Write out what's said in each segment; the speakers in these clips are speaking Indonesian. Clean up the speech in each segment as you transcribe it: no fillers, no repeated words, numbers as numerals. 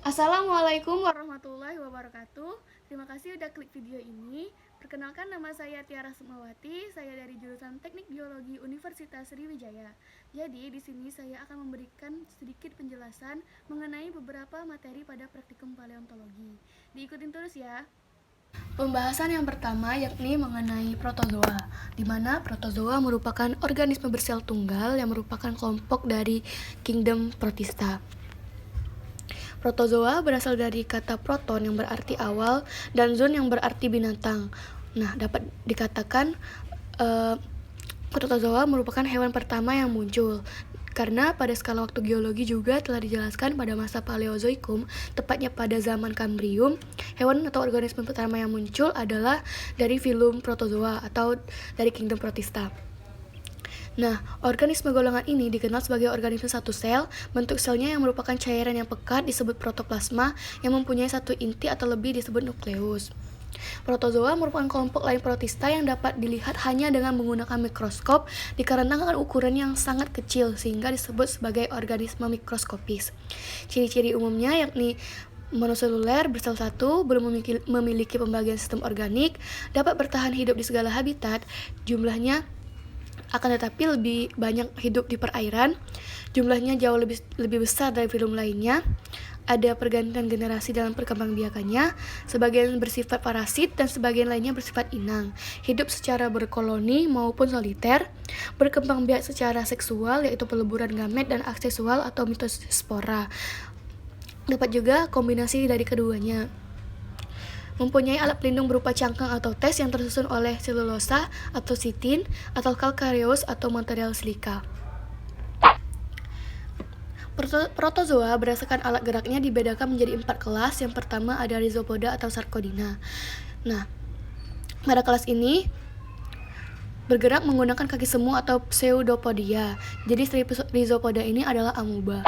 Assalamualaikum warahmatullahi wabarakatuh. Terima kasih udah klik video ini. Perkenalkan, nama saya Tiara Sukmawati. Saya dari jurusan Teknik Biologi Universitas Sriwijaya. Jadi di sini saya akan memberikan sedikit penjelasan mengenai beberapa materi pada praktikum paleontologi. Diikutin terus ya. Pembahasan yang pertama yakni mengenai protozoa, di mana protozoa merupakan organisme bersel tunggal yang merupakan kelompok dari kingdom Protista. Protozoa berasal dari kata proton yang berarti awal dan zoon yang berarti binatang. Nah, dapat dikatakan protozoa merupakan hewan pertama yang muncul. Karena pada skala waktu geologi juga telah dijelaskan pada masa Paleozoikum, tepatnya pada zaman Kambrium, hewan atau organisme pertama yang muncul adalah dari filum Protozoa atau dari kingdom Protista. Nah, organisme golongan ini dikenal sebagai organisme satu sel. Bentuk selnya yang merupakan cairan yang pekat disebut protoplasma, yang mempunyai satu inti atau lebih disebut nukleus. Protozoa merupakan kelompok lain protista yang dapat dilihat hanya dengan menggunakan mikroskop dikarenakan ukuran yang sangat kecil sehingga disebut sebagai organisme mikroskopis. Ciri-ciri umumnya yakni monoseluler, bersel satu, belum memiliki pembagian sistem organik, dapat bertahan hidup di segala habitat, jumlahnya akan tetapi lebih banyak hidup di perairan, jumlahnya jauh lebih besar dari filum lainnya, ada pergantian generasi dalam perkembangbiakannya, sebagian bersifat parasit dan sebagian lainnya bersifat inang, hidup secara berkoloni maupun soliter, berkembang biak secara seksual yaitu peleburan gamet dan aseksual atau mitospora. Dapat juga kombinasi dari keduanya. Mempunyai alat pelindung berupa cangkang atau tes yang tersusun oleh selulosa atau sitin atau kalkareus atau material silika. Protozoa berdasarkan alat geraknya dibedakan menjadi 4 kelas. Yang pertama ada Rhizopoda atau Sarcodina. Nah, pada kelas ini bergerak menggunakan kaki semu atau Pseudopodia. Jadi Rhizopoda ini adalah amoeba.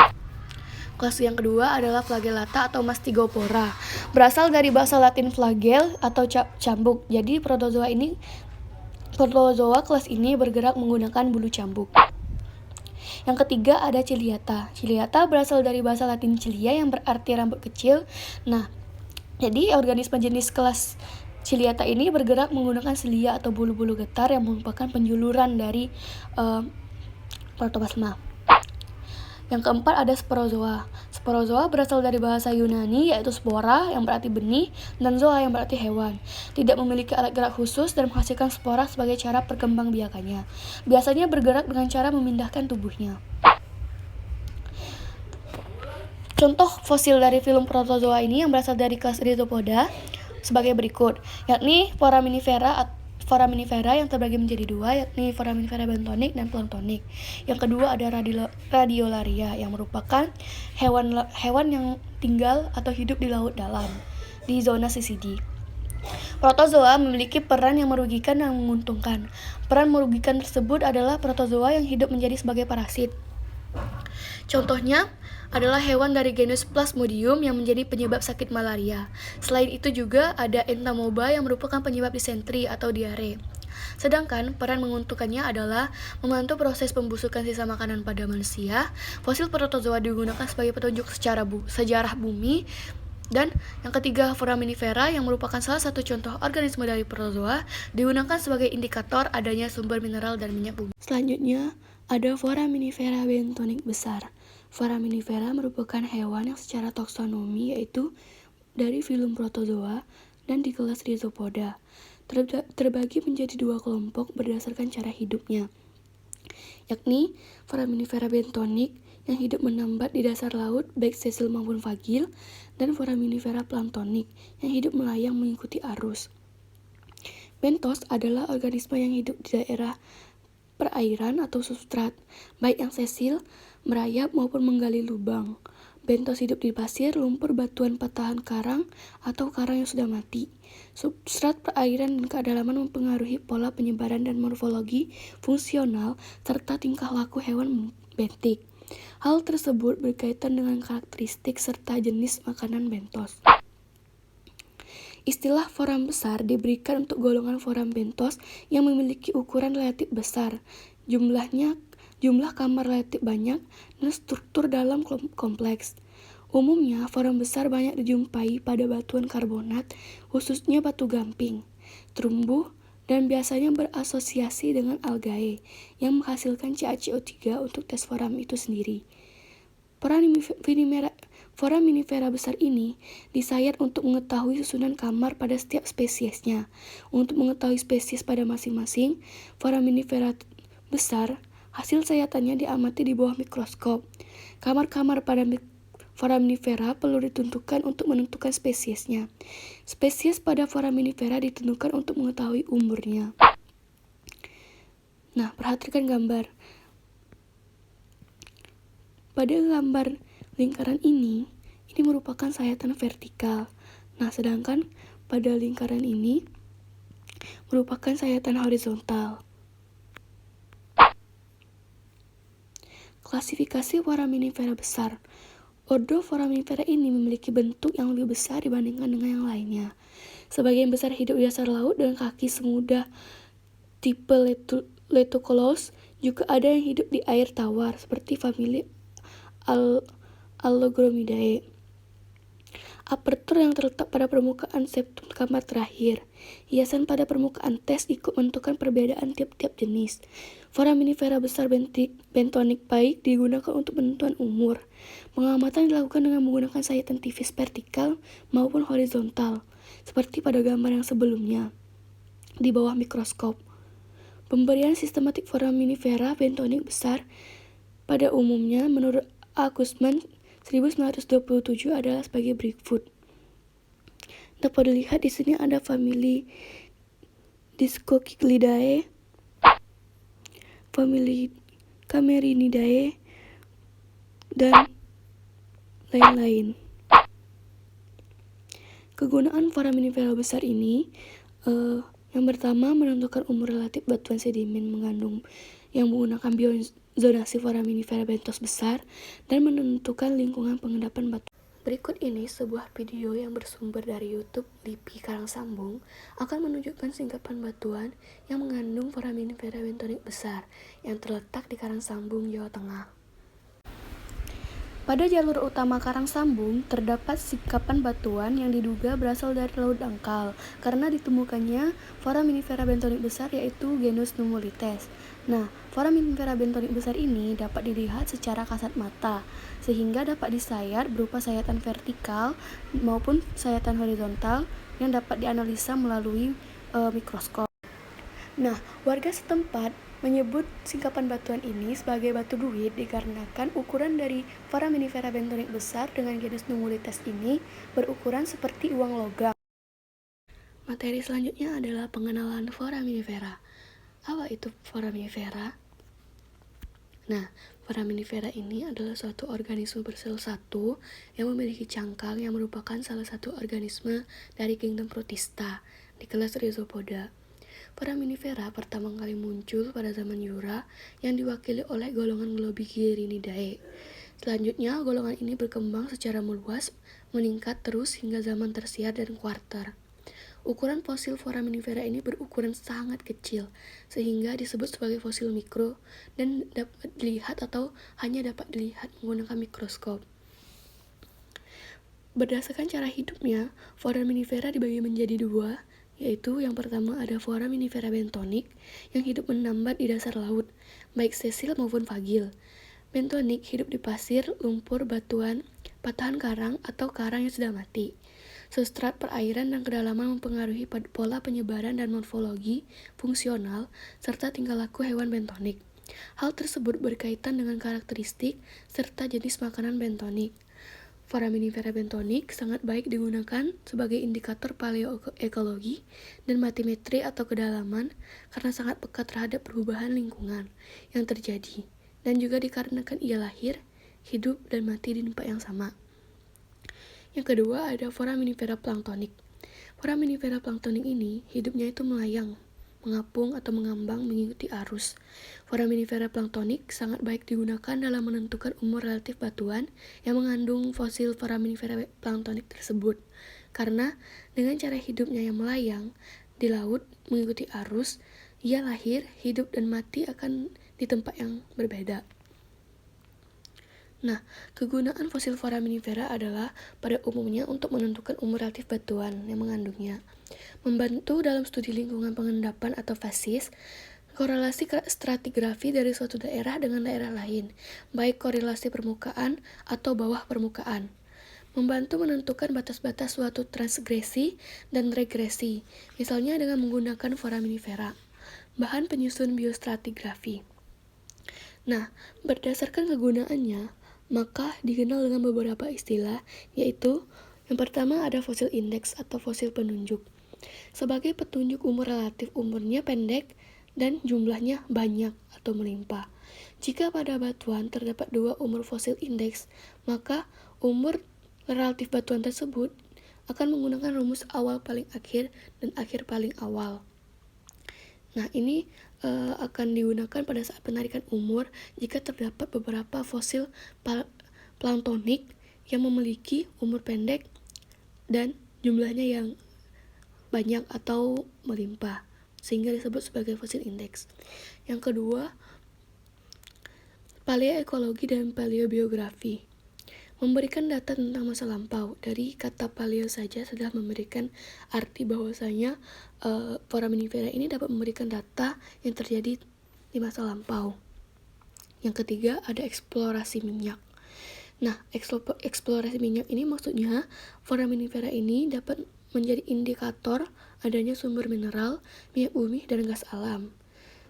Kelas yang kedua adalah Flagellata atau Mastigopora. Berasal dari bahasa Latin flagel atau cambuk. Jadi protozoa kelas ini bergerak menggunakan bulu cambuk. Yang ketiga ada Ciliata. Ciliata berasal dari bahasa Latin cilia yang berarti rambut kecil. Nah, jadi organisme jenis kelas Ciliata ini bergerak menggunakan silia atau bulu-bulu getar yang merupakan penjuluran dari protoplasma. Yang keempat ada Sporozoa. Sporozoa berasal dari bahasa Yunani yaitu spora yang berarti benih dan zoa yang berarti hewan. Tidak memiliki alat gerak khusus dan menghasilkan spora sebagai cara perkembangbiakannya. Biasanya bergerak dengan cara memindahkan tubuhnya. Contoh fosil dari filum protozoa ini yang berasal dari kelas Rhizopoda sebagai berikut, yakni foraminifera yang terbagi menjadi dua, yakni foraminifera bentonik dan planktonik. Yang kedua ada radiolaria yang merupakan hewan yang tinggal atau hidup di laut dalam di zona CCD. Protozoa memiliki peran yang merugikan dan menguntungkan. Peran merugikan tersebut adalah protozoa yang hidup menjadi sebagai parasit. Contohnya adalah hewan dari genus Plasmodium yang menjadi penyebab sakit malaria. Selain itu juga ada Entamoeba yang merupakan penyebab disentri atau diare. Sedangkan peran menguntungkannya adalah membantu proses pembusukan sisa makanan pada manusia. Fosil protozoa digunakan sebagai petunjuk sejarah bumi. Dan yang ketiga, foraminifera yang merupakan salah satu contoh organisme dari protozoa digunakan sebagai indikator adanya sumber mineral dan minyak bumi. Selanjutnya, ada foraminifera bentonik besar. Foraminifera merupakan hewan yang secara taksonomi yaitu dari filum protozoa dan di kelas Rhizopoda. Terbagi menjadi dua kelompok berdasarkan cara hidupnya, yakni foraminifera bentonik yang hidup menambat di dasar laut baik sesil maupun vagil, dan foraminifera planktonik yang hidup melayang mengikuti arus. Bentos adalah organisme yang hidup di daerah perairan atau substrat, baik yang sesil, merayap maupun menggali lubang. Bentos hidup di pasir, lumpur, batuan patahan karang, atau karang yang sudah mati. Substrat perairan dan kedalaman mempengaruhi pola penyebaran dan morfologi fungsional serta tingkah laku hewan bentik. Hal tersebut berkaitan dengan karakteristik serta jenis makanan bentos. Istilah foram besar diberikan untuk golongan foram bentos yang memiliki ukuran relatif besar, jumlah kamar relatif banyak, dan struktur dalam kompleks. Umumnya, foram besar banyak dijumpai pada batuan karbonat, khususnya batu gamping, terumbu, dan biasanya berasosiasi dengan algae yang menghasilkan CaCO3 untuk tes foram itu sendiri. Foraminifera besar ini disayat untuk mengetahui susunan kamar pada setiap spesiesnya. Untuk mengetahui spesies pada masing-masing foraminifera besar, hasil sayatannya diamati di bawah mikroskop. Kamar-kamar pada foraminifera perlu ditentukan untuk menentukan spesiesnya. Spesies pada foraminifera ditentukan untuk mengetahui umurnya. Nah, perhatikan gambar. Pada gambar lingkaran ini merupakan sayatan vertikal. Nah, sedangkan pada lingkaran ini merupakan sayatan horizontal. Klasifikasi foraminifera besar. Ordo foraminifera ini memiliki bentuk yang lebih besar dibandingkan dengan yang lainnya. Sebagian besar hidup di dasar laut dengan kaki semudah tipe Letocolos. Juga ada yang hidup di air tawar seperti famili Allogromidae. Apertur yang terletak pada permukaan septum kamar terakhir. Hiasan pada permukaan tes ikut menentukan perbedaan tiap-tiap jenis. Foraminifera besar bentonik baik digunakan untuk penentuan umur. Pengamatan dilakukan dengan menggunakan sayatan tipis vertikal maupun horizontal, seperti pada gambar yang sebelumnya, di bawah mikroskop. Pemberian sistematik foraminifera bentonik besar pada umumnya menurut A. Guzman 1927 adalah sebagai berikut. Dapat dilihat di sini ada famili Discocyclidae, famili Camerinidae, dan lain-lain. Kegunaan foraminifera besar ini yang pertama menentukan umur relatif batuan sedimen mengandung yang menggunakan biozonasi foraminifera bentos besar dan menentukan lingkungan pengendapan batu. Berikut ini sebuah video yang bersumber dari YouTube LIPI Karangsambung akan menunjukkan singkapan batuan yang mengandung foraminifera bentonik besar yang terletak di Karangsambung, Jawa Tengah. Pada jalur utama Karangsambung terdapat singkapan batuan yang diduga berasal dari laut dangkal karena ditemukannya foraminifera bentonik besar yaitu genus Nummulites. Nah, foraminifera bentonik besar ini dapat dilihat secara kasat mata sehingga dapat disayat berupa sayatan vertikal maupun sayatan horizontal yang dapat dianalisa melalui mikroskop. Nah, warga setempat menyebut singkapan batuan ini sebagai batu duit dikarenakan ukuran dari foraminifera bentonik besar dengan genus Nummulites ini berukuran seperti uang logam. Materi selanjutnya adalah pengenalan foraminifera. Apa itu foraminifera? Nah, foraminifera ini adalah suatu organisme bersel satu yang memiliki cangkang yang merupakan salah satu organisme dari kingdom Protista di kelas Rhizopoda. Foraminifera pertama kali muncul pada zaman Jura yang diwakili oleh golongan Globigirinidae. Selanjutnya, golongan ini berkembang secara meluas, meningkat terus hingga zaman tersier dan kuarter. Ukuran fosil foraminifera ini berukuran sangat kecil, sehingga disebut sebagai fosil mikro dan dapat dilihat atau hanya dapat dilihat menggunakan mikroskop. Berdasarkan cara hidupnya, foraminifera dibagi menjadi dua, yaitu yang pertama ada foraminifera bentonik yang hidup menambat di dasar laut, baik sesil maupun fagil. Bentonik hidup di pasir, lumpur, batuan, patahan karang, atau karang yang sudah mati. Substrat perairan dan kedalaman mempengaruhi pola penyebaran dan morfologi, fungsional, serta tingkah laku hewan bentonik. Hal tersebut berkaitan dengan karakteristik serta jenis makanan bentonik. Foraminifera bentonik sangat baik digunakan sebagai indikator paleoekologi dan batimetri atau kedalaman karena sangat peka terhadap perubahan lingkungan yang terjadi dan juga dikarenakan ia lahir, hidup, dan mati di tempat yang sama. Yang kedua ada foraminifera planktonik. Foraminifera planktonik ini hidupnya itu melayang, mengapung atau mengambang mengikuti arus. Foraminifera planktonik sangat baik digunakan dalam menentukan umur relatif batuan yang mengandung fosil foraminifera planktonik tersebut. Karena dengan cara hidupnya yang melayang di laut mengikuti arus, ia lahir, hidup, dan mati akan di tempat yang berbeda. Nah, kegunaan fosil foraminifera adalah pada umumnya untuk menentukan umur relatif batuan yang mengandungnya, membantu dalam studi lingkungan pengendapan atau fasis, korelasi stratigrafi dari suatu daerah dengan daerah lain, baik korelasi permukaan atau bawah permukaan, membantu menentukan batas-batas suatu transgresi dan regresi, misalnya dengan menggunakan foraminifera, bahan penyusun biostratigrafi. Nah, berdasarkan kegunaannya, maka dikenal dengan beberapa istilah, yaitu yang pertama ada fosil indeks atau fosil penunjuk. Sebagai petunjuk umur relatif, umurnya pendek dan jumlahnya banyak atau melimpah. Jika pada batuan terdapat dua umur fosil indeks, maka umur relatif batuan tersebut akan menggunakan rumus awal paling akhir dan akhir paling awal. Nah, ini akan digunakan pada saat penarikan umur jika terdapat beberapa fosil planktonik yang memiliki umur pendek dan jumlahnya yang banyak atau melimpah, sehingga disebut sebagai fosil indeks. Yang kedua, paleoekologi dan paleobiografi. Memberikan data tentang masa lampau. Dari kata paleo saja sudah memberikan arti bahwasanya foraminifera ini dapat memberikan data yang terjadi di masa lampau. Yang ketiga ada eksplorasi minyak. Nah, eksplorasi minyak ini maksudnya foraminifera ini dapat menjadi indikator adanya sumber mineral, minyak bumi, dan gas alam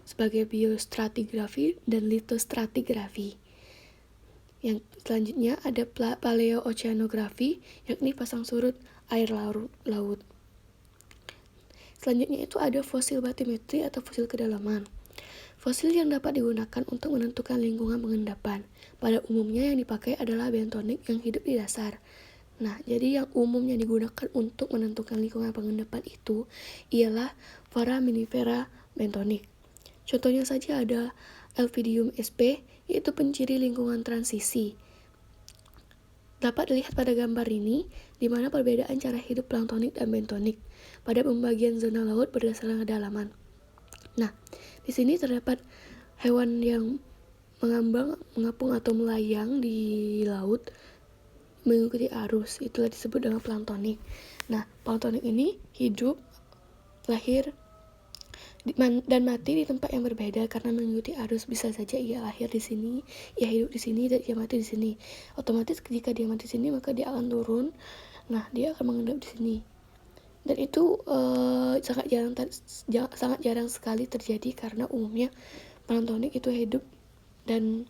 sebagai biostratigrafi dan lithostratigrafi. Yang selanjutnya ada paleooceanografi, yakni pasang surut air laut. Selanjutnya itu ada fosil batimetri atau fosil kedalaman. Fosil yang dapat digunakan untuk menentukan lingkungan pengendapan. Pada umumnya yang dipakai adalah bentonik yang hidup di dasar. Nah, jadi yang umumnya digunakan untuk menentukan lingkungan pengendapan itu ialah foraminifera bentonik. Contohnya saja ada Elphidium sp, yaitu penciri lingkungan transisi. Dapat dilihat pada gambar ini, di mana perbedaan cara hidup planktonik dan bentonik pada pembagian zona laut berdasarkan kedalaman. Nah, di sini terdapat hewan yang mengapung atau melayang di laut mengikuti arus, itulah disebut dengan planktonik. Nah, planktonik ini hidup, lahir, dan mati di tempat yang berbeda karena mengikuti arus. Bisa saja ia lahir di sini, ia hidup di sini, dan ia mati di sini. Otomatis jika dia mati di sini maka dia akan turun. Nah, dia akan mengendap di sini. Dan itu sangat jarang sekali terjadi karena umumnya planktonik itu hidup dan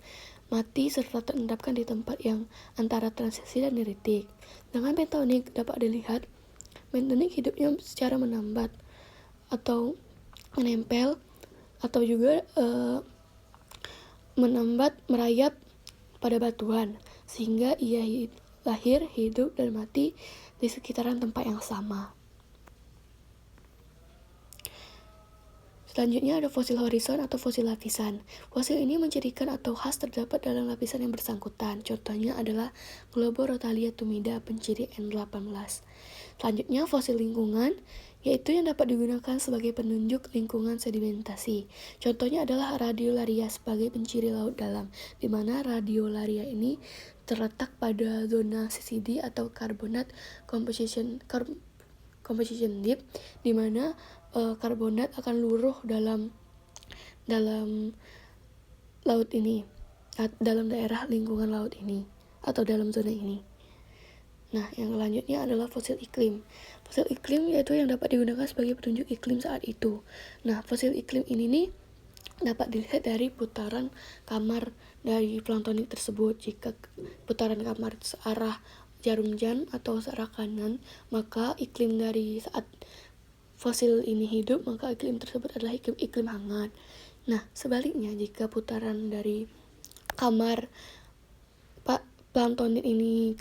mati serta terendapkan di tempat yang antara transisi dan neritik. Dengan bentonik dapat dilihat bentonik hidupnya secara menambat atau menempel atau juga menambat merayap pada batuan sehingga ia lahir, hidup, dan mati di sekitaran tempat yang sama. Selanjutnya ada fosil horizon atau fosil lapisan. Fosil ini mencirikan atau khas terdapat dalam lapisan yang bersangkutan. Contohnya adalah Globorotalia tumida penciri N18. Selanjutnya fosil lingkungan, yaitu yang dapat digunakan sebagai penunjuk lingkungan sedimentasi. Contohnya adalah radiolaria sebagai penciri laut dalam, di mana radiolaria ini terletak pada zona CCD atau carbonate composition deep, di mana karbonat akan luruh dalam laut ini, dalam daerah lingkungan laut ini atau dalam zona ini. Nah, yang selanjutnya adalah fosil iklim. Fosil iklim yaitu yang dapat digunakan sebagai petunjuk iklim saat itu. Nah, fosil iklim ini nih dapat dilihat dari putaran kamar dari planktonik tersebut. Jika putaran kamar searah jarum jam atau searah kanan, maka iklim dari saat fosil ini hidup, maka iklim tersebut adalah iklim hangat. Nah, sebaliknya jika putaran dari kamar planktonik ini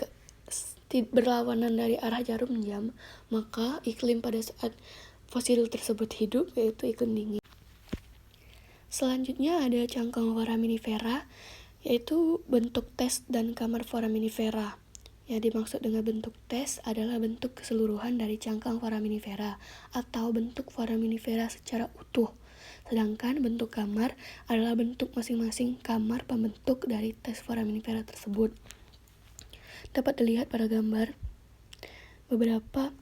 berlawanan dari arah jarum jam, maka iklim pada saat fosil tersebut hidup yaitu iklim dingin. Selanjutnya ada cangkang foraminifera, yaitu bentuk tes dan kamar foraminifera. Yang dimaksud dengan bentuk tes adalah bentuk keseluruhan dari cangkang foraminifera atau bentuk foraminifera secara utuh. Sedangkan bentuk kamar adalah bentuk masing-masing kamar pembentuk dari tes foraminifera tersebut. Dapat dilihat pada gambar beberapa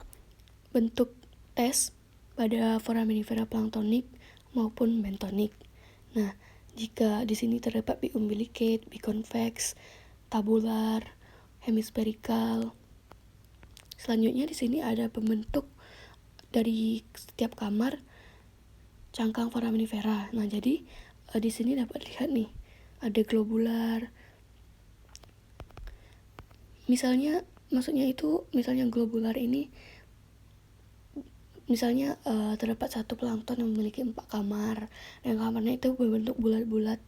bentuk tes pada foraminifera planktonik maupun bentonik. Nah, jika di sini terdapat biumbilicate, biconvex, tabular, hemispherical. Selanjutnya di sini ada pembentuk dari setiap kamar cangkang foraminifera. Nah, jadi di sini dapat lihat nih, ada globular. Misalnya globular ini terdapat satu plankton yang memiliki 4 kamar, dan kamarnya itu berbentuk bulat-bulat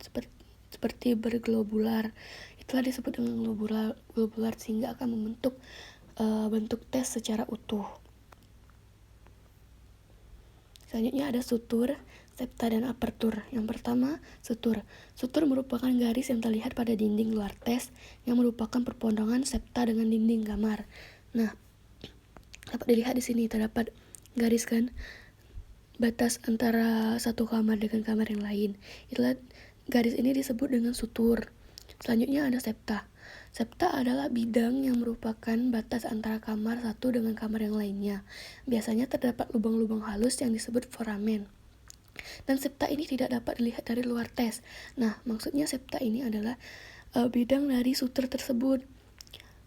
seperti berglobular. Itulah disebut dengan globular sehingga akan membentuk bentuk tes secara utuh. Selanjutnya ada sutur, septa, dan apertur. Yang pertama, sutur. Sutur merupakan garis yang terlihat pada dinding luar tes yang merupakan perpondongan septa dengan dinding kamar. Nah, dapat dilihat di sini terdapat garis kan, batas antara satu kamar dengan kamar yang lain. Itulah garis ini disebut dengan sutur. Selanjutnya ada septa. Septa adalah bidang yang merupakan batas antara kamar satu dengan kamar yang lainnya. Biasanya terdapat lubang-lubang halus yang disebut foramen. Dan septa ini tidak dapat dilihat dari luar tes. Nah, maksudnya septa ini adalah bidang dari sutur tersebut.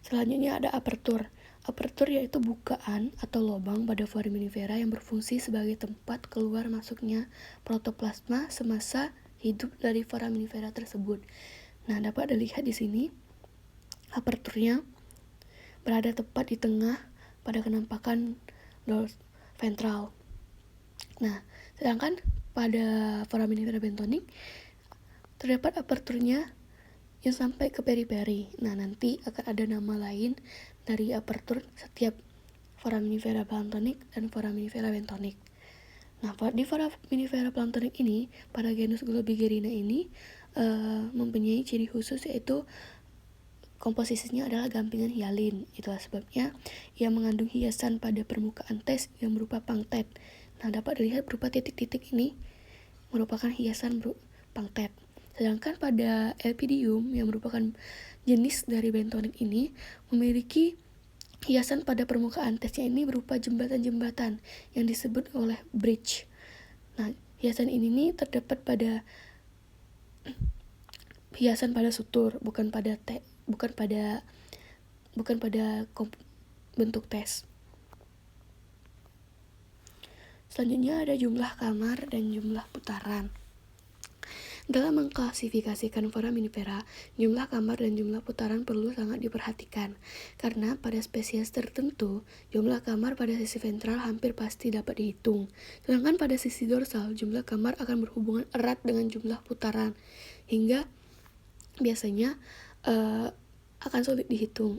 Selanjutnya ada apertur. Apertur yaitu bukaan atau lubang pada foraminifera yang berfungsi sebagai tempat keluar masuknya protoplasma semasa hidup dari foraminifera tersebut. Nah, dapat dilihat di sini aperturnya berada tepat di tengah pada kenampakan ventral. Nah, sedangkan pada foraminifera bentonik terdapat aperturnya yang sampai ke periperi. Nah, nanti akan ada nama lain dari apertur setiap foraminifera planktonik dan foraminifera bentonik. Nah, di foraminifera planktonik ini, pada genus Globigerina ini mempunyai ciri khusus yaitu komposisinya adalah gampingan hialin. Itulah sebabnya ia mengandung hiasan pada permukaan tes yang berupa pangtet. Nah, dapat dilihat berupa titik-titik ini merupakan hiasan pangtet. Sedangkan pada Elpidium yang merupakan jenis dari bentonik ini memiliki hiasan pada permukaan tesnya ini berupa jembatan-jembatan yang disebut oleh bridge. Nah, hiasan ini terdapat pada hiasan pada sutur, bukan pada bentuk tes. Selanjutnya ada jumlah kamar dan jumlah putaran. Dalam mengklasifikasikan foraminifera, jumlah kamar dan jumlah putaran perlu sangat diperhatikan, karena pada spesies tertentu, jumlah kamar pada sisi ventral hampir pasti dapat dihitung, sedangkan pada sisi dorsal, jumlah kamar akan berhubungan erat dengan jumlah putaran, hingga biasanya akan sulit dihitung.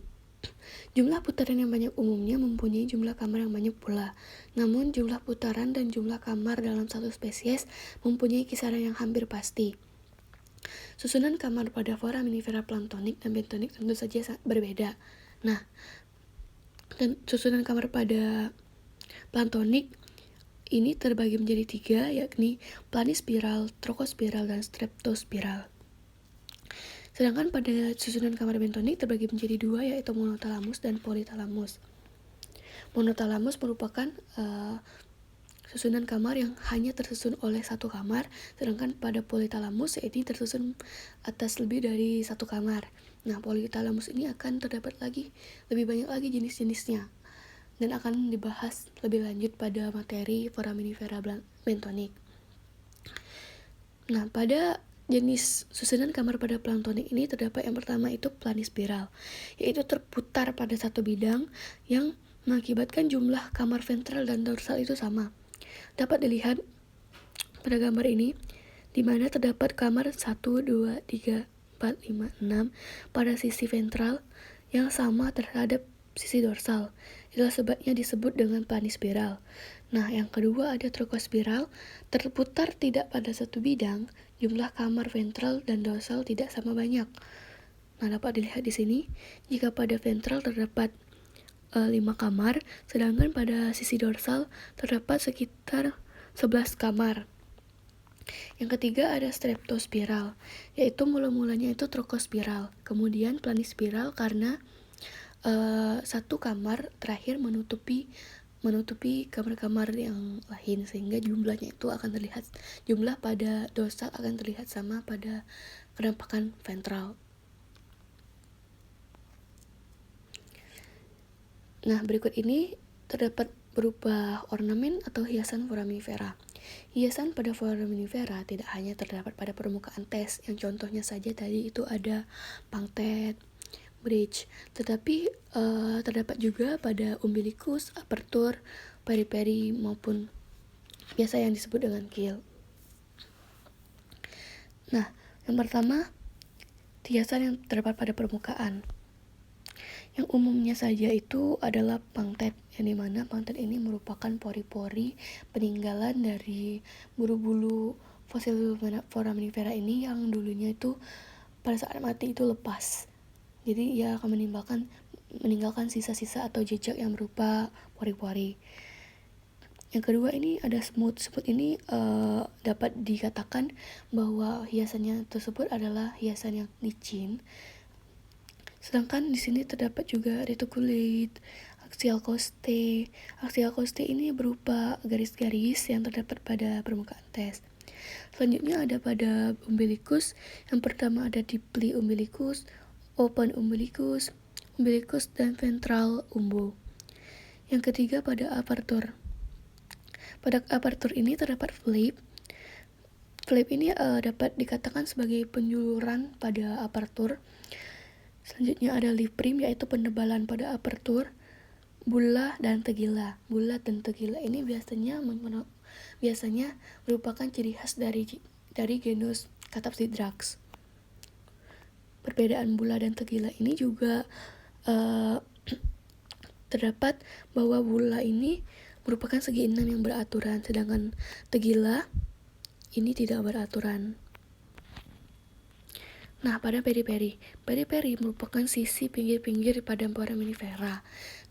Jumlah putaran yang banyak umumnya mempunyai jumlah kamar yang banyak pula. Namun jumlah putaran dan jumlah kamar dalam satu spesies mempunyai kisaran yang hampir pasti. Susunan kamar pada foraminifera planktonik dan bentonik tentu saja berbeda. Nah, dan susunan kamar pada planktonik ini terbagi menjadi 3, yakni planispiral, trochospiral, dan streptospiral. Sedangkan pada susunan kamar bentonik terbagi menjadi 2, yaitu monotalamus dan politalamus. Monotalamus merupakan susunan kamar yang hanya tersusun oleh satu kamar, sedangkan pada politalamus ini tersusun atas lebih dari satu kamar. Nah, politalamus ini akan terdapat lebih banyak lagi jenis-jenisnya, dan akan dibahas lebih lanjut pada materi foraminifera bentonik. Nah, pada jenis susunan kamar pada planktonik ini terdapat yang pertama itu planispiral, yaitu terputar pada satu bidang yang mengakibatkan jumlah kamar ventral dan dorsal itu sama. Dapat dilihat pada gambar ini, di mana terdapat kamar 1, 2, 3, 4, 5, 6 pada sisi ventral yang sama terhadap sisi dorsal. Itulah sebabnya disebut dengan planispiral. Nah, yang kedua ada trochospiral, terputar tidak pada satu bidang, jumlah kamar ventral dan dorsal tidak sama banyak. Nah, dapat dilihat di sini, jika pada ventral terdapat 5 kamar, sedangkan pada sisi dorsal terdapat sekitar 11 kamar. Yang ketiga ada streptospiral, yaitu mula-mulanya itu trokospiral, kemudian planispiral karena satu kamar terakhir menutupi kamar-kamar yang lain, sehingga jumlahnya itu akan terlihat, jumlah pada dorsal akan terlihat sama pada penampakan ventral. Nah, berikut ini terdapat berupa ornamen atau hiasan foraminifera. Hiasan pada foraminifera tidak hanya terdapat pada permukaan tes, yang contohnya saja tadi itu ada pangtet, bridge, tetapi terdapat juga pada umbilicus, apertur, periperi maupun biasa yang disebut dengan keel. Nah, yang pertama, hiasan yang terdapat pada permukaan. Yang umumnya saja itu adalah pangtet, yang dimana pangtet ini merupakan pori-pori peninggalan dari bulu-bulu fosil foraminifera ini yang dulunya itu pada saat mati itu lepas. Jadi ia akan meninggalkan sisa-sisa atau jejak yang berupa pori-pori. Yang kedua ini ada semut. Semut ini dapat dikatakan bahwa hiasannya tersebut adalah hiasan yang licin. Sedangkan di sini terdapat juga reticulate, axial costae. Axial costae ini berupa garis-garis yang terdapat pada permukaan tes. Selanjutnya ada pada umbilicus. Yang pertama ada deeply umbilicus, open umbilicus, dan ventral umbo. Yang ketiga pada apertur. Pada apertur ini terdapat flap. Flap ini dapat dikatakan sebagai penjuluran pada apertur. Selanjutnya ada lip prim, yaitu penebalan pada apertur. Bulla dan tegila. Bulla dan tegila ini biasanya merupakan ciri khas dari genus Catapsidrax. Perbedaan bulla dan tegila ini juga terdapat bahwa bulla ini merupakan segi enam yang beraturan, sedangkan tegila ini tidak beraturan. Nah, pada periperi merupakan sisi pinggir-pinggir pada foraminifera.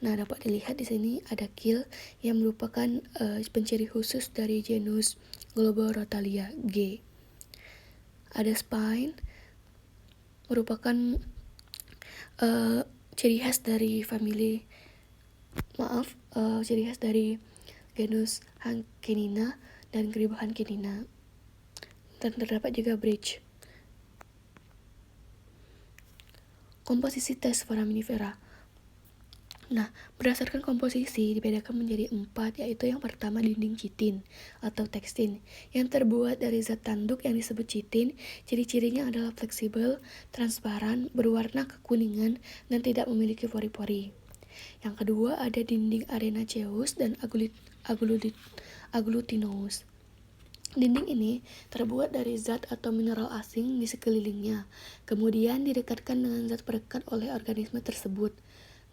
Nah, dapat dilihat di sini ada keel yang merupakan penciri khusus dari genus Globorotalia G. Ada spine, merupakan ciri khas dari ciri khas dari genus Hankenina dan Griba Hankenina. Dan terdapat juga bridge. Komposisi tes foraminifera. Nah, berdasarkan komposisi dibedakan menjadi 4, yaitu yang pertama dinding chitin atau tekstin, yang terbuat dari zat tanduk yang disebut chitin. Ciri-cirinya adalah fleksibel, transparan, berwarna kekuningan, dan tidak memiliki pori-pori. Yang kedua ada dinding arenaceous dan agglutinosus. Dinding ini terbuat dari zat atau mineral asing di sekelilingnya, kemudian didekatkan dengan zat perekat oleh organisme tersebut.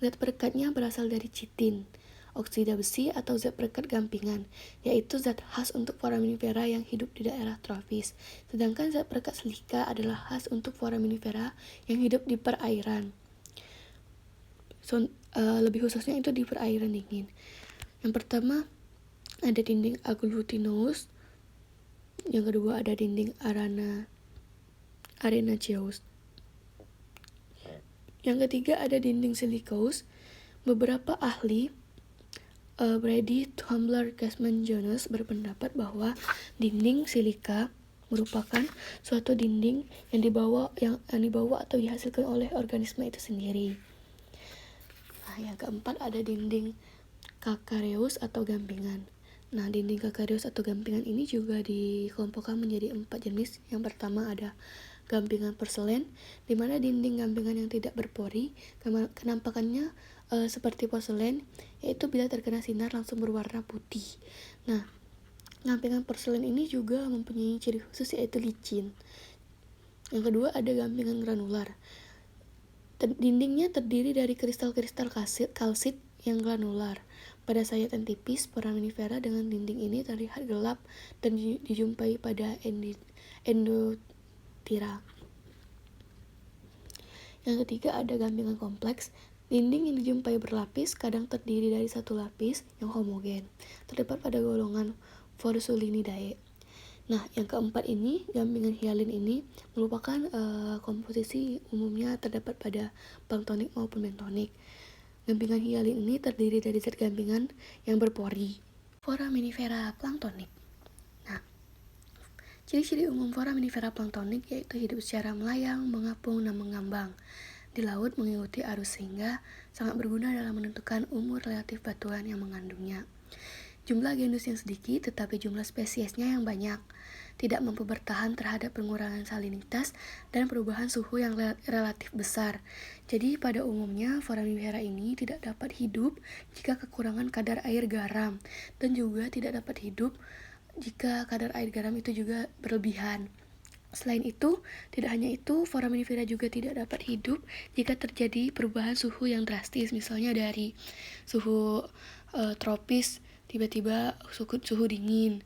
Zat perekatnya berasal dari chitin, oksida besi atau zat perekat gampingan, yaitu zat khas untuk foraminifera yang hidup di daerah tropis. Sedangkan zat perekat silika adalah khas untuk foraminifera yang hidup di perairan. Lebih khususnya itu di perairan dingin. Yang pertama ada dinding agglutinosus. Yang kedua ada dinding arenaceous. Yang ketiga ada dinding silicose. Beberapa ahli Brady, Tumbler, Gasman, Jones berpendapat bahwa dinding silika merupakan suatu dinding yang dibawa atau dihasilkan oleh organisme itu sendiri. Nah, yang keempat ada dinding calcareous atau gampingan. Nah, dinding calcareous atau gampingan ini juga dikelompokkan menjadi 4 jenis. Yang pertama ada gampingan porselen, di mana dinding gampingan yang tidak berpori, kenampakannya seperti porselen, yaitu bila terkena sinar langsung berwarna putih. Nah, gampingan porselen ini juga mempunyai ciri khusus yaitu licin. Yang kedua ada gampingan granular. Dindingnya terdiri dari kristal-kristal kalsit yang granular. Pada sayatan tipis, foraminifera dengan dinding ini terlihat gelap dan dijumpai pada endotira. Yang ketiga ada gampingan kompleks. Dinding yang dijumpai berlapis, kadang terdiri dari satu lapis yang homogen, terdapat pada golongan Forsulinidae. Nah, yang keempat ini, gampingan hialin ini merupakan komposisi umumnya terdapat pada planktonik maupun bentonik. Gampingan hialin ini terdiri dari zat gampingan yang berpori. Foraminifera planktonik. Nah, ciri-ciri umum foraminifera planktonik yaitu hidup secara melayang, mengapung, dan mengambang di laut mengikuti arus sehingga sangat berguna dalam menentukan umur relatif batuan yang mengandungnya. Jumlah genus yang sedikit tetapi jumlah spesiesnya yang banyak, tidak mampu bertahan terhadap pengurangan salinitas dan perubahan suhu yang relatif besar. Jadi pada umumnya foraminifera ini tidak dapat hidup jika kekurangan kadar air garam dan juga tidak dapat hidup jika kadar air garam itu juga berlebihan. Selain itu, tidak hanya itu, foraminifera juga tidak dapat hidup jika terjadi perubahan suhu yang drastis, misalnya dari suhu tropis tiba-tiba suhu dingin.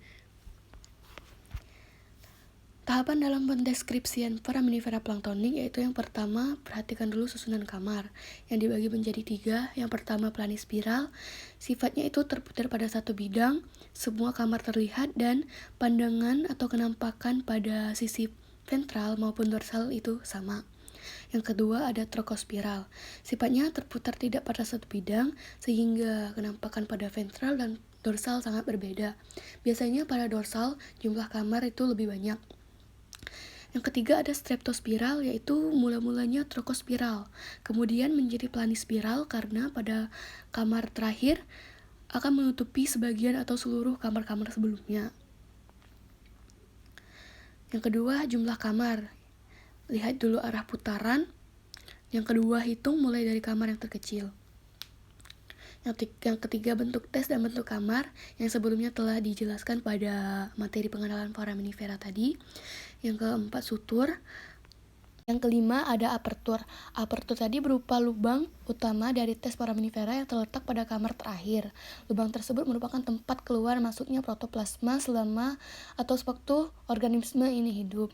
Tahapan dalam pendeskripsian foraminifera planktonik yaitu yang pertama, perhatikan dulu susunan kamar yang dibagi menjadi 3. Yang pertama planis spiral, sifatnya itu terputar pada satu bidang, semua kamar terlihat dan pandangan atau kenampakan pada sisi ventral maupun dorsal itu sama. Yang kedua ada trokospiral, sifatnya terputar tidak pada satu bidang sehingga kenampakan pada ventral dan dorsal sangat berbeda. Biasanya pada dorsal jumlah kamar itu lebih banyak. Yang ketiga ada streptospiral, yaitu mula-mulanya trokospiral, kemudian menjadi planispiral karena pada kamar terakhir akan menutupi sebagian atau seluruh kamar-kamar sebelumnya. Yang kedua jumlah kamar, lihat dulu arah putaran. Yang kedua hitung mulai dari kamar yang terkecil. Yang ketiga bentuk tes dan bentuk kamar yang sebelumnya telah dijelaskan pada materi pengenalan foraminifera tadi. Yang keempat sutur. Yang kelima ada apertur. Apertur tadi berupa lubang utama dari tes foraminifera yang terletak pada kamar terakhir. Lubang tersebut merupakan tempat keluar masuknya protoplasma selama atau sewaktu organisme ini hidup.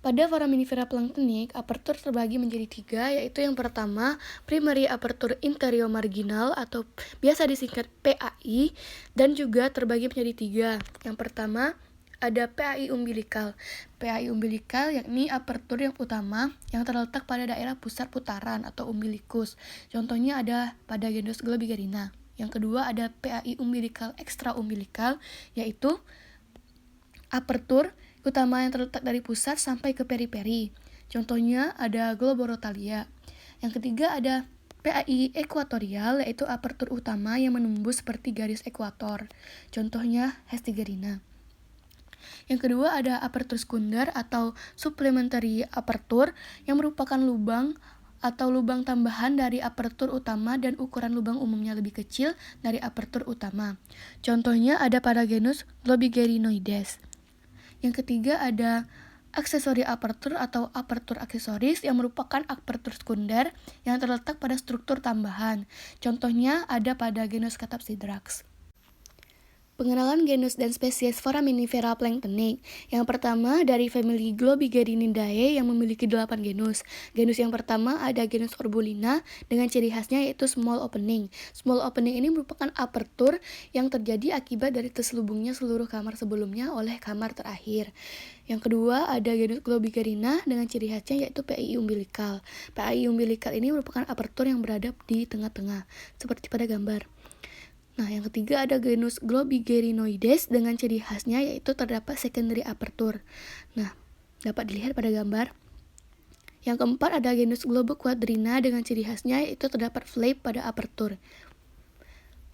Pada foraminifera planktonik, apertur terbagi menjadi 3, yaitu yang pertama, primary aperture interiomarginal atau biasa disingkat PAI, dan juga terbagi menjadi 3. Yang pertama, ada PAI umbilikal. PAI umbilikal yakni apertur yang utama yang terletak pada daerah pusat putaran atau umbilikus. Contohnya ada pada genus Globigerina. Yang kedua ada PAI umbilikal ekstraumbilikal, yaitu apertur utama yang terletak dari pusat sampai ke periperi. Contohnya ada Globorotalia. Yang ketiga ada PAI ekuatorial, yaitu apertur utama yang menembus seperti garis ekuator. Contohnya Hestigerina. Yang kedua ada apertur sekunder atau supplementary aperture yang merupakan lubang atau lubang tambahan dari apertur utama dan ukuran lubang umumnya lebih kecil dari apertur utama. Contohnya ada pada genus Globigerinoides. Yang ketiga ada aksesori aperture atau apertur aksesoris yang merupakan apertur sekunder yang terletak pada struktur tambahan. Contohnya ada pada genus Catapsidrax. Pengenalan genus dan spesies foraminifera planktonik. Yang pertama dari famili Globigerinidae yang memiliki 8 genus. Genus yang pertama ada genus Orbulina dengan ciri khasnya yaitu small opening. Small opening ini merupakan apertur yang terjadi akibat dari terselubungnya seluruh kamar sebelumnya oleh kamar terakhir. Yang kedua ada genus Globigerina dengan ciri khasnya yaitu PAI umbilikal. PAI umbilikal ini merupakan apertur yang berada di tengah-tengah seperti pada gambar. Nah, yang ketiga ada genus Globigerinoides dengan ciri khasnya yaitu terdapat secondary aperture. Nah, dapat dilihat pada gambar. Yang keempat ada genus Globoquadrina dengan ciri khasnya yaitu terdapat flap pada aperture.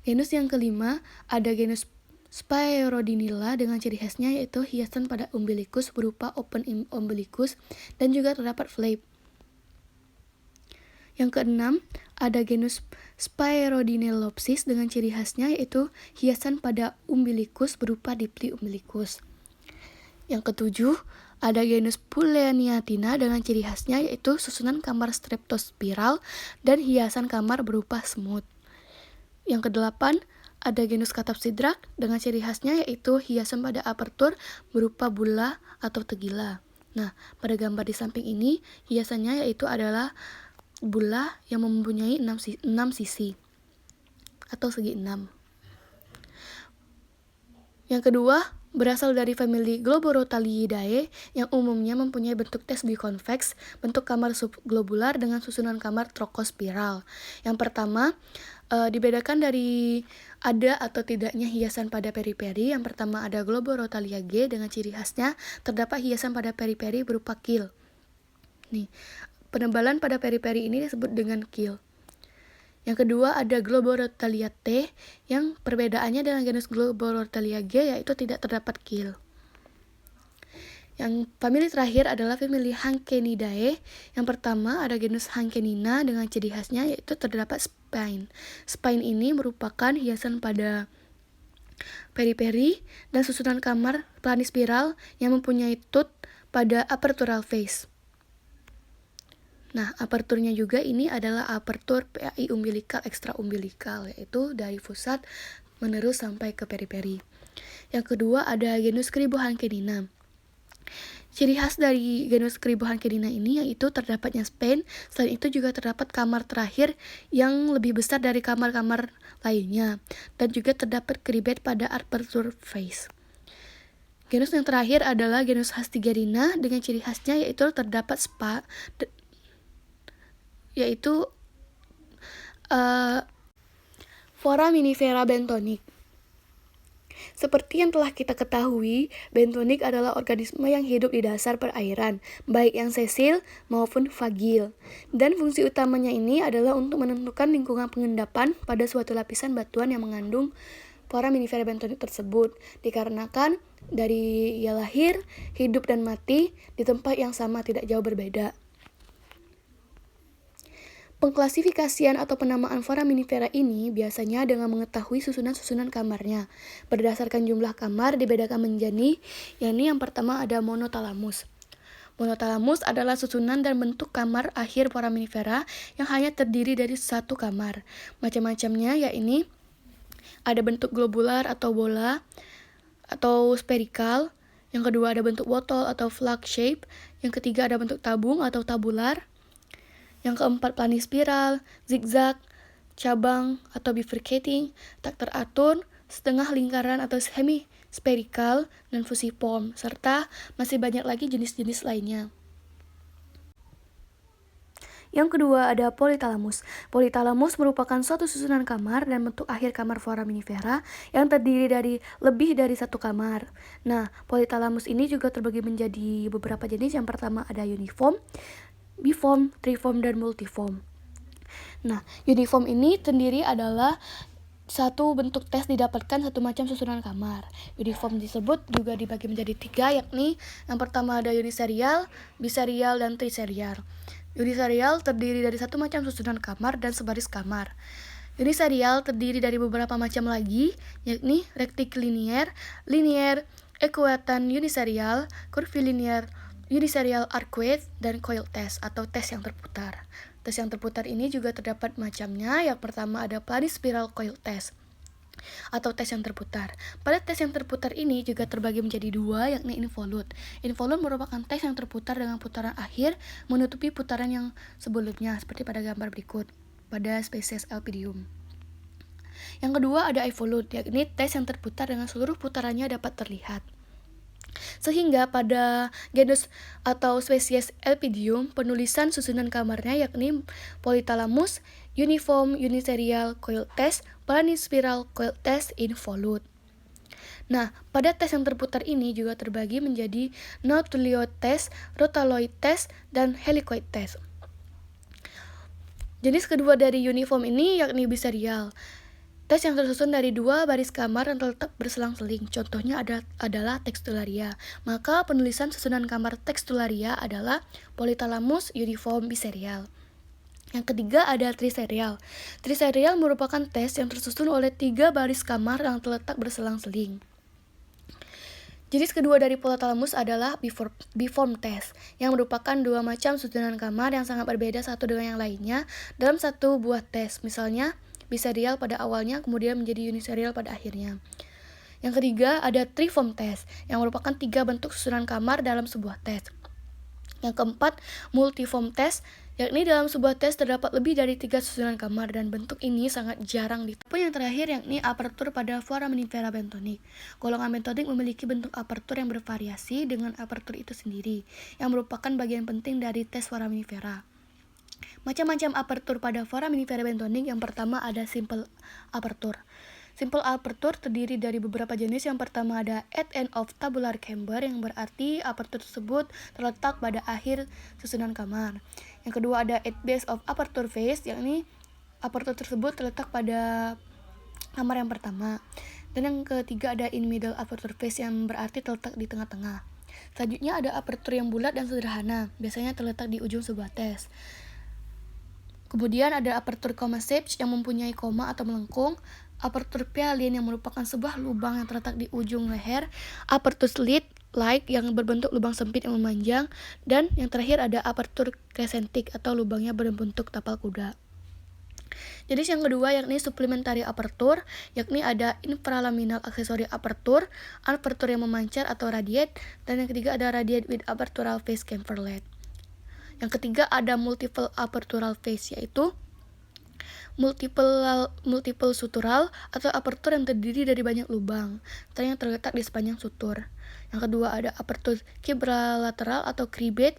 Genus yang kelima ada genus Sphaerodinilla dengan ciri khasnya yaitu hiasan pada umbilikus berupa open umbilicus dan juga terdapat flap. Yang keenam, ada genus Sphaerodinellopsis dengan ciri khasnya yaitu hiasan pada umbilikus berupa dipli umbilikus. Yang ketujuh, ada genus Pulleaniatina dengan ciri khasnya yaitu susunan kamar streptospiral dan hiasan kamar berupa semut. Yang kedelapan, ada genus Catapsidrax dengan ciri khasnya yaitu hiasan pada apertur berupa bula atau tegila. Nah, pada gambar di samping ini, hiasannya yaitu adalah bula yang mempunyai 6 sisi atau segi 6. Yang kedua, berasal dari famili Globorotaliidae yang umumnya mempunyai bentuk tes bikonveks, bentuk kamar subglobular dengan susunan kamar trokospiral. Yang pertama, dibedakan dari ada atau tidaknya hiasan pada periperi. Yang pertama ada Globorotalia G dengan ciri khasnya terdapat hiasan pada periperi berupa keel. Nih, penebalan pada periperi ini disebut dengan keel. Yang kedua ada Globorotalia T yang perbedaannya dengan genus Globorotalia G yaitu tidak terdapat keel. Yang famili terakhir adalah famili Hankeninae. Yang pertama ada genus Hankenina dengan ciri khasnya yaitu terdapat spine. Spine ini merupakan hiasan pada periperi dan susunan kamar planispiral yang mempunyai tooth pada apertural face. Nah, aperturnya juga ini adalah apertur PAI umbilikal ekstraumbilikal, yaitu dari pusat menerus sampai ke periperi. Yang kedua ada genus Cribohankenina. Ciri khas dari genus Cribohankenina ini yaitu terdapatnya spine. Selain itu juga terdapat kamar terakhir yang lebih besar dari kamar-kamar lainnya, dan juga terdapat cribat pada aperture face. Genus yang terakhir adalah genus Hastigerina dengan ciri khasnya yaitu terdapat foraminifera bentonik. Seperti yang telah kita ketahui, bentonik adalah organisme yang hidup di dasar perairan, baik yang sesil maupun fagil. Dan fungsi utamanya ini adalah untuk menentukan lingkungan pengendapan pada suatu lapisan batuan yang mengandung foraminifera bentonik tersebut, dikarenakan dari ia lahir, hidup dan mati di tempat yang sama tidak jauh berbeda. Pengklasifikasian atau penamaan foraminifera ini biasanya dengan mengetahui susunan-susunan kamarnya. Berdasarkan jumlah kamar dibedakan menjadi, yakni yang pertama ada monotalamus. Monotalamus adalah susunan dan bentuk kamar akhir foraminifera yang hanya terdiri dari satu kamar. Macam-macamnya yakni ada bentuk globular atau bola atau spherical. Yang kedua ada bentuk botol atau flag shape. Yang ketiga ada bentuk tabung atau tabular. Yang keempat planispiral, zigzag, cabang atau bifurcating, tak teratur, setengah lingkaran atau semi-spherical, dan fusiform, serta masih banyak lagi jenis-jenis lainnya. Yang kedua ada politalamus. Politalamus merupakan suatu susunan kamar dan bentuk akhir kamar foraminifera yang terdiri dari lebih dari satu kamar. Nah, politalamus ini juga terbagi menjadi beberapa jenis. Yang pertama ada uniform, biform, triform, dan multiform. Nah, uniform ini sendiri adalah satu bentuk tes didapatkan satu macam susunan kamar. Uniform disebut juga dibagi menjadi 3, yakni yang pertama ada uniserial, biserial, dan triserial. Uniserial terdiri dari satu macam susunan kamar dan sebaris kamar. Uniserial terdiri dari beberapa macam lagi, yakni rectilinear, linear, equatan uniserial, curvilinear, uniserial arcuate, dan coil test atau tes yang terputar. Tes yang terputar ini juga terdapat macamnya. Yang pertama ada planispiral coil test atau tes yang terputar. Pada tes yang terputar ini juga terbagi menjadi 2, yakni involute. Involute merupakan tes yang terputar dengan putaran akhir menutupi putaran yang sebelumnya, seperti pada gambar berikut pada spesies Elpidium. Yang kedua ada evolute, yakni tes yang terputar dengan seluruh putarannya dapat terlihat. Sehingga pada genus atau spesies Elpidium, penulisan susunan kamarnya yakni politalamus, uniform, uniserial, coil test, planispiral, coil test, involute. Nah, pada tes yang terputar ini juga terbagi menjadi nautilioid test, rotaloid test, dan helicoid test. Jenis kedua dari uniform ini yakni biserial. Tes yang tersusun dari 2 baris kamar yang terletak berselang-seling. Contohnya adalah textularia. Maka penulisan susunan kamar textularia adalah politalamus, uniform, biserial. Yang ketiga ada triserial. Triserial merupakan tes yang tersusun oleh 3 baris kamar yang terletak berselang-seling. Jenis kedua dari politalamus adalah biform test, yang merupakan 2 macam susunan kamar yang sangat berbeda satu dengan yang lainnya dalam satu buah tes. Misalnya biserial pada awalnya kemudian menjadi uniserial pada akhirnya. Yang ketiga ada triform test, yang merupakan 3 bentuk susunan kamar dalam sebuah tes. Yang keempat multiform test, yakni dalam sebuah tes terdapat lebih dari 3 susunan kamar dan bentuk ini sangat jarang ditemukan. Yang terakhir yakni apertur pada foraminifera bentonik. Golongan bentonik memiliki bentuk apertur yang bervariasi dengan apertur itu sendiri, yang merupakan bagian penting dari tes foraminifera. Macam-macam apertur pada foraminifera bentonik. Yang pertama ada simple apertur. Simple aperture terdiri dari beberapa jenis. Yang pertama ada at end of tabular chamber, yang berarti aperture tersebut terletak pada akhir susunan kamar. Yang kedua ada at base of aperture face, yakni aperture tersebut terletak pada kamar yang pertama. Dan yang ketiga ada in middle aperture face, yang berarti terletak di tengah-tengah. Selanjutnya ada aperture yang bulat dan sederhana, biasanya terletak di ujung sebuah tes. Kemudian ada aperture comma shaped yang mempunyai koma atau melengkung, aperture pialin yang merupakan sebuah lubang yang terletak di ujung leher, aperture slit like yang berbentuk lubang sempit yang memanjang, dan yang terakhir ada aperture crescentic atau lubangnya berbentuk tapal kuda. Jenis yang kedua yakni supplementary aperture, yakni ada infralaminal accessory aperture, aperture yang memancar atau radiate, dan yang ketiga ada radiate with apertural face chamferlet. Yang ketiga ada multiple apertural face, yaitu multiple sutural atau aperture yang terdiri dari banyak lubang yang terletak di sepanjang sutur. Yang kedua ada aperture quadrilateral atau cribbed.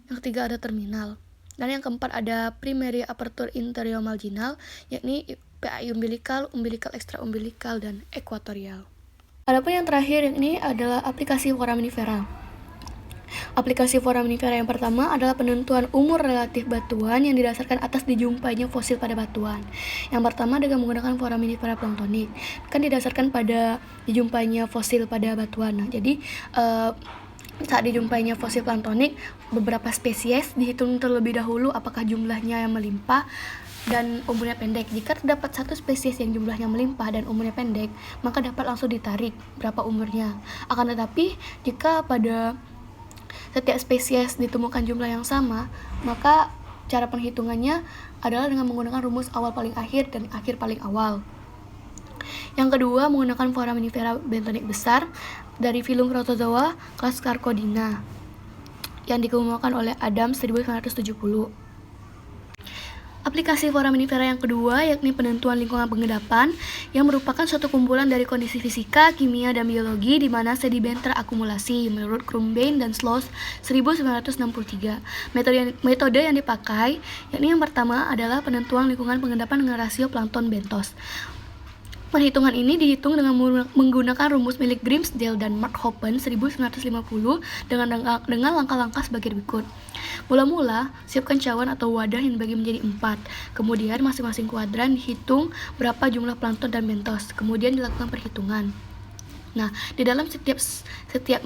Yang ketiga ada terminal. Dan yang keempat ada primary aperture interiomarginal, yakni PAI umbilical, umbilical extraumbilical, dan equatorial. Adapun yang terakhir yakni adalah aplikasi foraminifera. Aplikasi foraminifera yang pertama adalah penentuan umur relatif batuan yang didasarkan atas dijumpainya fosil pada batuan. Yang pertama dengan menggunakan foraminifera planktonik, kan didasarkan pada dijumpainya fosil pada batuan. Nah, jadi saat dijumpainya fosil planktonik, beberapa spesies dihitung terlebih dahulu apakah jumlahnya yang melimpah dan umurnya pendek. Jika terdapat satu spesies yang jumlahnya melimpah dan umurnya pendek, maka dapat langsung ditarik berapa umurnya. Akan tetapi, jika pada setiap spesies ditemukan jumlah yang sama, maka cara penghitungannya adalah dengan menggunakan rumus awal paling akhir dan akhir paling awal. Yang kedua, menggunakan foraminifera bentonik besar dari filum protozoa kelas Carchodina yang dikemukakan oleh Adams 1970. Aplikasi foraminifera yang kedua yakni penentuan lingkungan pengendapan, yang merupakan suatu kumpulan dari kondisi fisika, kimia, dan biologi di mana sedimen terakumulasi menurut Krumbein dan Schloss 1963. Metode yang dipakai yakni yang pertama adalah penentuan lingkungan pengendapan dengan rasio plankton bentos. Perhitungan ini dihitung dengan menggunakan rumus milik Grimsdale dan Mark Hoppen 1950 dengan langkah-langkah sebagai berikut. Mula-mula, siapkan cawan atau wadah yang dibagi menjadi 4. Kemudian masing-masing kuadran dihitung berapa jumlah plankton dan bentos. Kemudian dilakukan perhitungan. Nah, di dalam setiap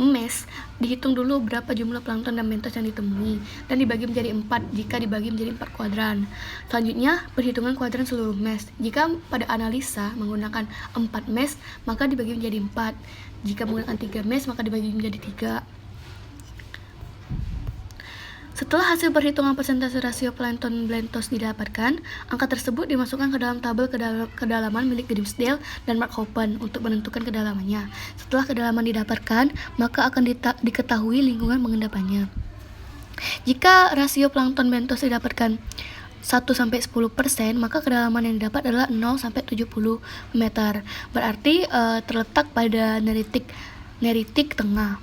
mesh dihitung dulu berapa jumlah plankton dan bentos yang ditemui dan dibagi menjadi 4 jika dibagi menjadi 4 kuadran. Selanjutnya, perhitungan kuadran seluruh mesh. Jika pada analisa menggunakan 4 mesh, maka dibagi menjadi 4. Jika menggunakan 3 mesh, maka dibagi menjadi 3. Setelah hasil perhitungan persentase rasio plankton bentos didapatkan, angka tersebut dimasukkan ke dalam tabel kedalaman milik Grimsdale dan Mark Hoppen untuk menentukan kedalamannya. Setelah kedalaman didapatkan, maka akan diketahui lingkungan pengendapannya. Jika rasio plankton bentos didapatkan 1-10%, maka kedalaman yang didapat adalah 0-70 meter. Berarti terletak pada neritik tengah.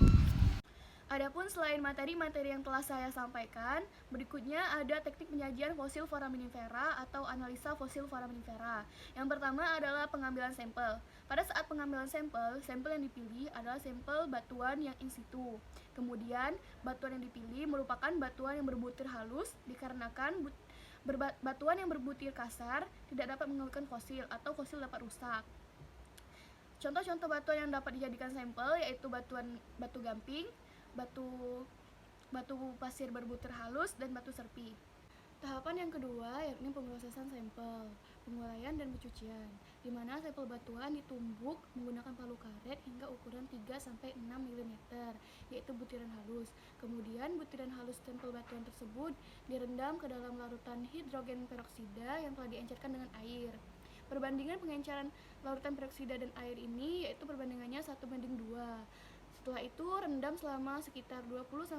Adapun selain materi-materi yang telah saya sampaikan, berikutnya ada teknik penyajian fosil foraminifera atau analisa fosil foraminifera. Yang pertama adalah pengambilan sampel. Pada saat pengambilan sampel yang dipilih adalah sampel batuan yang in situ. Kemudian, batuan yang dipilih merupakan batuan yang berbutir halus dikarenakan batuan yang berbutir kasar tidak dapat mengeluarkan fosil atau fosil dapat rusak. Contoh-contoh batuan yang dapat dijadikan sampel yaitu batu gamping, batu pasir berbutir halus, dan batu serpi. Tahapan yang kedua yakni pemrosesan sampel, penguraian dan pencucian, di mana sampel batuan ditumbuk menggunakan palu karet hingga ukuran 3-6 mm, yaitu butiran halus. Kemudian butiran halus sampel batuan tersebut direndam ke dalam larutan hidrogen peroksida yang telah diencerkan dengan air. Perbandingan pengenceran larutan peroksida dan air ini yaitu perbandingannya 1:2. Setelah itu rendam selama sekitar 20-24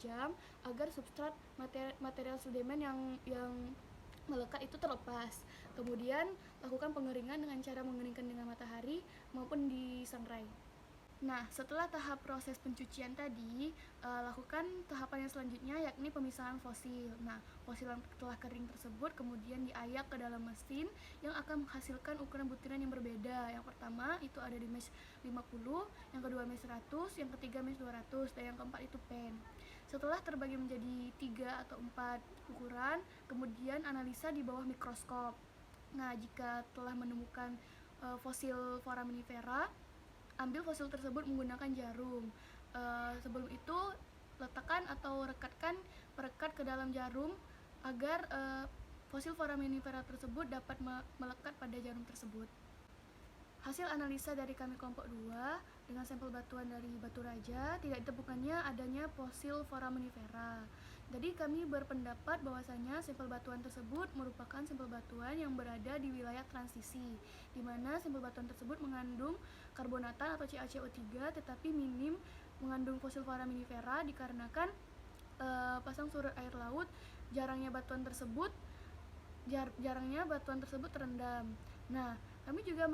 jam agar substrat material sedimen yang melekat itu terlepas. Kemudian lakukan pengeringan dengan cara mengeringkan dengan matahari maupun disangrai. Nah, setelah tahap proses pencucian tadi, lakukan tahapan yang selanjutnya yakni pemisahan fosil. Nah, fosil yang telah kering tersebut kemudian diayak ke dalam mesin yang akan menghasilkan ukuran butiran yang berbeda. Yang pertama itu ada di mesh 50, yang kedua mesh 100, yang ketiga mesh 200, dan yang keempat itu pen. Setelah terbagi menjadi 3 atau 4 ukuran, kemudian analisa di bawah mikroskop. Nah, jika telah menemukan fosil foraminifera, ambil fosil tersebut menggunakan jarum. Sebelum itu letakkan atau rekatkan perekat ke dalam jarum agar fosil foraminifera tersebut dapat melekat pada jarum tersebut. Hasil analisa dari kami kelompok 2 dengan sampel batuan dari Batu Raja tidak ditemukannya adanya fosil foraminifera. Jadi kami berpendapat bahwasanya sampel batuan tersebut merupakan sampel batuan yang berada di wilayah transisi, di mana sampel batuan tersebut mengandung karbonatan atau CaCO3 tetapi minim mengandung fosil foraminifera dikarenakan pasang surut air laut jarangnya batuan tersebut terendam. Nah, kami juga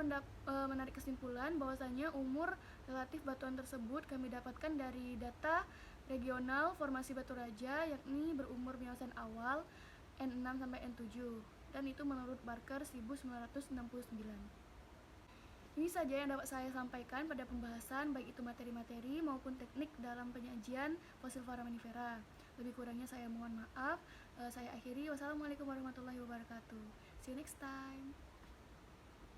menarik kesimpulan bahwasanya umur relatif batuan tersebut kami dapatkan dari data regional formasi Batu Raja, yakni berumur miasan awal N6 sampai N7, dan itu menurut Barker 1969. Ini saja yang dapat saya sampaikan pada pembahasan baik itu materi-materi maupun teknik dalam penyajian fosil foraminifera. Lebih kurangnya saya mohon maaf. Saya akhiri. Wassalamualaikum warahmatullahi wabarakatuh. See you next time.